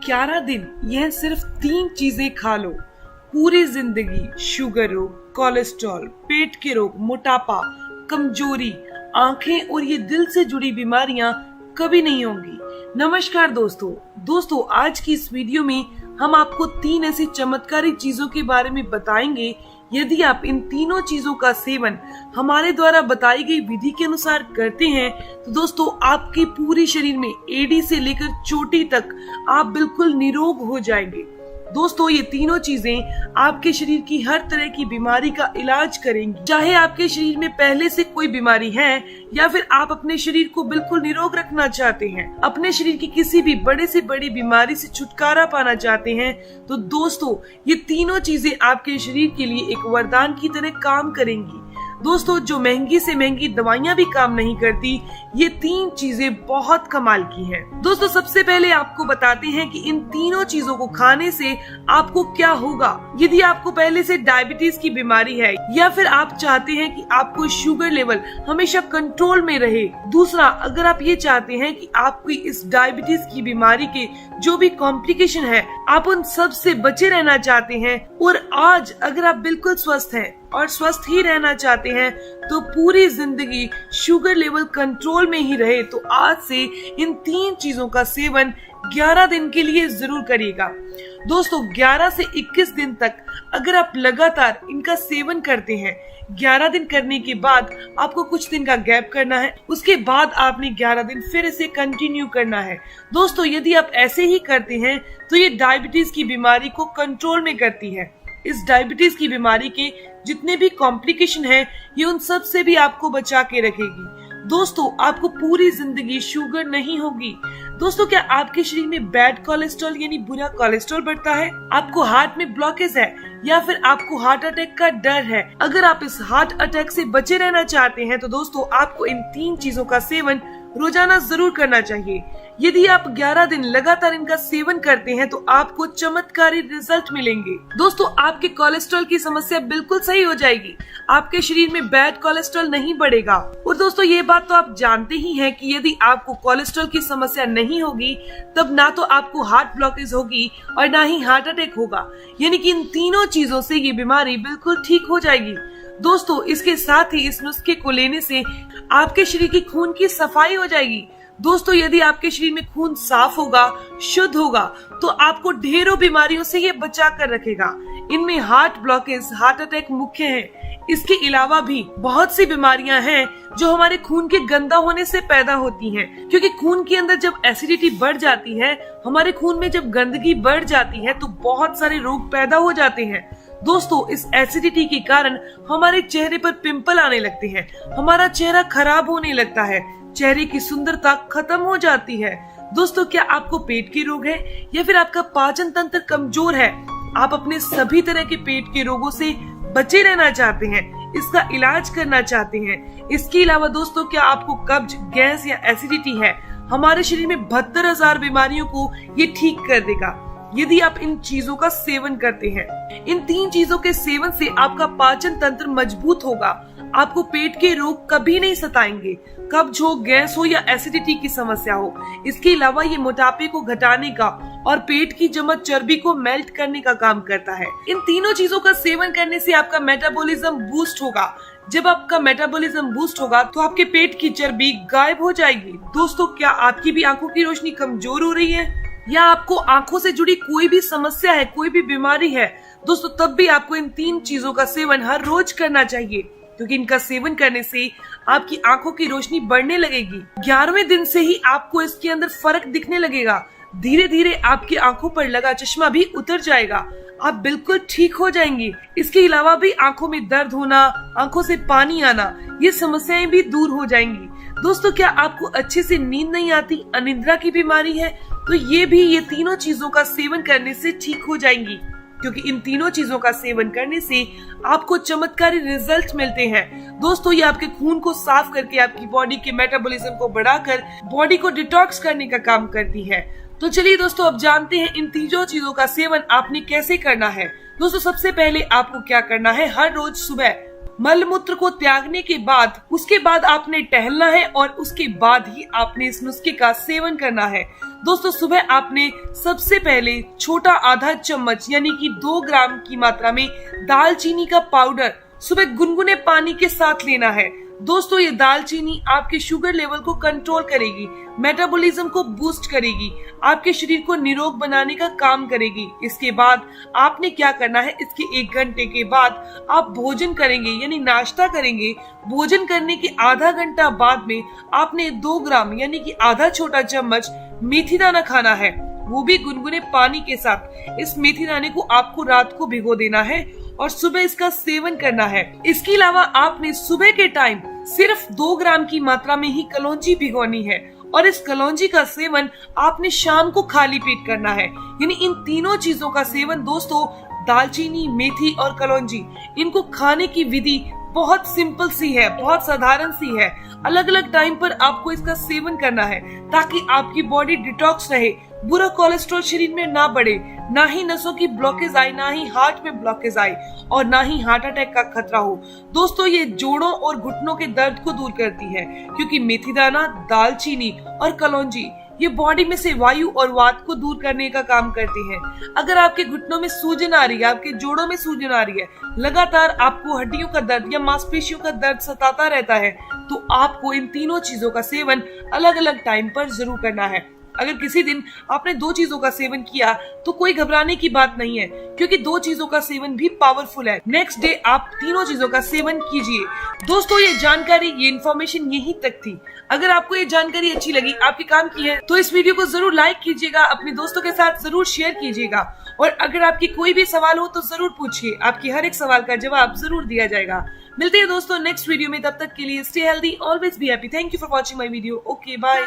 11 दिन यह सिर्फ 3 चीजें खा लो, पूरी जिंदगी शुगर रोग, कोलेस्ट्रॉल, पेट के रोग, मोटापा, कमजोरी, आंखें और ये दिल से जुड़ी बीमारियां कभी नहीं होंगी। नमस्कार दोस्तों, आज की इस वीडियो में हम आपको 3 ऐसी चमत्कारी चीजों के बारे में बताएंगे। यदि आप इन तीनों चीजों का सेवन हमारे द्वारा बताई गई विधि के अनुसार करते हैं तो दोस्तों आपके पूरे शरीर में एड़ी से लेकर चोटी तक आप बिल्कुल निरोग हो जाएंगे। दोस्तों ये तीनों चीजें आपके शरीर की हर तरह की बीमारी का इलाज करेंगी। चाहे आपके शरीर में पहले से कोई बीमारी है या फिर आप अपने शरीर को बिल्कुल निरोग रखना चाहते हैं, अपने शरीर की किसी भी बड़े से बड़ी बीमारी से छुटकारा पाना चाहते हैं, तो दोस्तों ये तीनों चीजें आपके शरीर के लिए एक वरदान की तरह काम करेंगी। दोस्तों जो महंगी से महंगी दवाइयां भी काम नहीं करती, ये 3 चीजें बहुत कमाल की हैं। दोस्तों सबसे पहले आपको बताते हैं कि इन तीनों चीजों को खाने से आपको क्या होगा। यदि आपको पहले से डायबिटीज की बीमारी है या फिर आप चाहते हैं कि आपको शुगर लेवल हमेशा कंट्रोल में रहे। दूसरा, अगर आप ये चाहते हैं कि आपकी इस डायबिटीज की बीमारी के जो भी कॉम्प्लिकेशन है आप उन सब से बचे रहना चाहते हैं, और आज अगर आप बिल्कुल स्वस्थ हैं और स्वस्थ ही रहना चाहते हैं तो पूरी जिंदगी शुगर लेवल कंट्रोल में ही रहे, तो आज से इन 3 चीजों का सेवन 11 दिन के लिए जरूर करिएगा। दोस्तों 11 से 21 दिन तक अगर आप लगातार इनका सेवन करते हैं, 11 दिन करने के बाद आपको कुछ दिन का गैप करना है, उसके बाद आपने 11 दिन फिर इसे कंटिन्यू करना है। दोस्तों यदि आप ऐसे ही करते हैं तो ये डायबिटीज की बीमारी को कंट्रोल में करती है। इस डायबिटीज की बीमारी के जितने भी कॉम्प्लिकेशन हैं, ये उन सब से भी आपको बचा के रखेगी। दोस्तों आपको पूरी जिंदगी शुगर नहीं होगी। दोस्तों क्या आपके शरीर में बैड कोलेस्ट्रॉल यानी बुरा कोलेस्ट्रॉल बढ़ता है, आपको हार्ट में ब्लॉकेज है या फिर आपको हार्ट अटैक का डर है? अगर आप इस हार्ट अटैक से बचे रहना चाहते हैं तो दोस्तों आपको इन 3 चीजों का सेवन रोजाना जरूर करना चाहिए। यदि आप 11 दिन लगातार इनका सेवन करते हैं तो आपको चमत्कारी रिजल्ट मिलेंगे। दोस्तों आपके कोलेस्ट्रॉल की समस्या बिल्कुल सही हो जाएगी, आपके शरीर में बैड कोलेस्ट्रॉल नहीं बढ़ेगा। और दोस्तों ये बात तो आप जानते ही हैं कि यदि आपको कोलेस्ट्रॉल की समस्या नहीं होगी तब ना तो आपको हार्ट ब्लॉकेज होगी और ना ही हार्ट अटैक होगा, यानी कि इन तीनों चीजों से ये बीमारी बिल्कुल ठीक हो जाएगी। दोस्तों इसके साथ ही इस नुस्खे को लेने से आपके शरीर की खून की सफाई हो जाएगी। दोस्तों यदि आपके शरीर में खून साफ होगा, शुद्ध होगा, तो आपको ढेरों बीमारियों से ये बचा कर रखेगा। इनमें हार्ट ब्लॉकेज, हार्ट अटैक मुख्य है। इसके अलावा भी बहुत सी बीमारियां हैं जो हमारे खून के गंदा होने से पैदा होती हैं, क्योंकि खून के अंदर जब एसिडिटी बढ़ जाती है, हमारे खून में जब गंदगी बढ़ जाती है तो बहुत सारे रोग पैदा हो जाते हैं। दोस्तों इस एसिडिटी के कारण हमारे चेहरे पर पिंपल आने लगते हैं, हमारा चेहरा खराब होने लगता है, चेहरे की सुंदरता खत्म हो जाती है। दोस्तों क्या आपको पेट के रोग है या फिर आपका पाचन तंत्र कमजोर है, आप अपने सभी तरह के पेट के रोगों से बचे रहना चाहते हैं, इसका इलाज करना चाहते हैं? इसके अलावा दोस्तों क्या आपको कब्ज, गैस या एसिडिटी है? हमारे शरीर में 72,000 बीमारियों को ये ठीक कर देगा यदि आप इन चीजों का सेवन करते हैं। इन 3 चीजों के सेवन से आपका पाचन तंत्र मजबूत होगा, आपको पेट के रोग कभी नहीं सताएंगे, कब्ज हो, गैस हो या एसिडिटी की समस्या हो। इसके अलावा ये मोटापे को घटाने का और पेट की जमा चर्बी को मेल्ट करने का काम करता है। इन तीनों चीजों का सेवन करने से आपका मेटाबॉलिज्म बूस्ट होगा। जब आपका मेटाबॉलिज्म बूस्ट होगा तो आपके पेट की चर्बी गायब हो जाएगी। दोस्तों क्या आपकी भी आंखों की रोशनी कमजोर हो रही है या आपको आंखों से जुड़ी कोई भी समस्या है, कोई भी बीमारी है, दोस्तों तब भी आपको इन 3 चीजों का सेवन हर रोज करना चाहिए, क्योंकि इनका सेवन करने से आपकी आंखों की रोशनी बढ़ने लगेगी। 11वें दिन से ही आपको इसके अंदर फर्क दिखने लगेगा। धीरे धीरे आपकी आंखों पर लगा चश्मा भी उतर जाएगा, आप बिल्कुल ठीक हो जाएंगी। इसके अलावा भी आंखों में दर्द होना, आंखों से पानी आना, ये समस्याएं भी दूर हो जाएंगी। दोस्तों क्या आपको अच्छे से नींद नहीं आती, अनिद्रा की बीमारी है, तो ये तीनों चीजों का सेवन करने से ठीक हो जाएंगी, क्योंकि इन तीनों चीजों का सेवन करने से आपको चमत्कारी रिजल्ट मिलते हैं। दोस्तों ये आपके खून को साफ करके आपकी बॉडी के मेटाबॉलिज्म को बढ़ाकर बॉडी को डिटॉक्स करने का काम करती है। तो चलिए दोस्तों अब जानते हैं इन तीनों चीजों का सेवन आपने कैसे करना है। दोस्तों सबसे पहले आपको क्या करना है, हर रोज सुबह मल मूत्र को त्यागने के बाद उसके बाद आपने टहलना है और उसके बाद ही आपने इस नुस्खे का सेवन करना है। दोस्तों सुबह आपने सबसे पहले छोटा आधा चम्मच यानी कि 2 ग्राम की मात्रा में दालचीनी का पाउडर सुबह गुनगुने पानी के साथ लेना है। दोस्तों ये दालचीनी आपके शुगर लेवल को कंट्रोल करेगी, मेटाबॉलिज्म को बूस्ट करेगी, आपके शरीर को निरोग बनाने का काम करेगी। इसके बाद आपने क्या करना है, इसके 1 घंटे के बाद आप भोजन करेंगे यानी नाश्ता करेंगे। भोजन करने के आधा घंटा बाद में आपने 2 ग्राम यानी कि आधा छोटा चम्मच मेथी दाना खाना है, वो भी गुनगुने पानी के साथ। इस मेथी दाने को आपको रात को भिगो देना है और सुबह इसका सेवन करना है। इसके अलावा आपने सुबह के टाइम सिर्फ 2 ग्राम की मात्रा में ही कलौंजी भिगोनी है और इस कलौंजी का सेवन आपने शाम को खाली पेट करना है। यानी इन तीनों चीजों का सेवन दोस्तों, दालचीनी, मेथी और कलौंजी, इनको खाने की विधि बहुत सिंपल सी है, बहुत साधारण सी है। अलग अलग टाइम पर आपको इसका सेवन करना है ताकि आपकी बॉडी डिटॉक्स रहे, बुरा कोलेस्ट्रॉल शरीर में ना बढ़े, ना ही नसों की ब्लॉकेज आए, ना ही हार्ट में ब्लॉकेज आए और ना ही हार्ट अटैक का खतरा हो। दोस्तों ये जोड़ों और घुटनों के दर्द को दूर करती है क्योंकि मेथी दाना, दालचीनी और कलौंजी ये बॉडी में से वायु और वात को दूर करने का काम करती है। अगर आपके घुटनों में सूजन आ रही है, आपके जोड़ों में सूजन आ रही है, लगातार आपको हड्डियों का दर्द या मांसपेशियों का दर्द सताता रहता है, तो आपको इन तीनों चीजों का सेवन अलग अलग टाइम पर जरूर करना है। अगर किसी दिन आपने 2 चीजों का सेवन किया तो कोई घबराने की बात नहीं है क्योंकि 2 चीजों का सेवन भी पावरफुल है। नेक्स्ट डे आप तीनों चीजों का सेवन कीजिए। दोस्तों ये जानकारी, ये इन्फॉर्मेशन यहीं तक थी। अगर आपको ये जानकारी अच्छी लगी, आपके काम की है, तो इस वीडियो को जरूर लाइक कीजिएगा, अपने दोस्तों के साथ जरूर शेयर कीजिएगा और अगर आपकी कोई भी सवाल हो तो जरूर पूछिए, आपकी हर एक सवाल का जवाब जरूर दिया जाएगा। मिलते हैं दोस्तों नेक्स्ट वीडियो में, तब तक के लिए stay healthy, always be happy. Thank you for watching my video. Okay bye.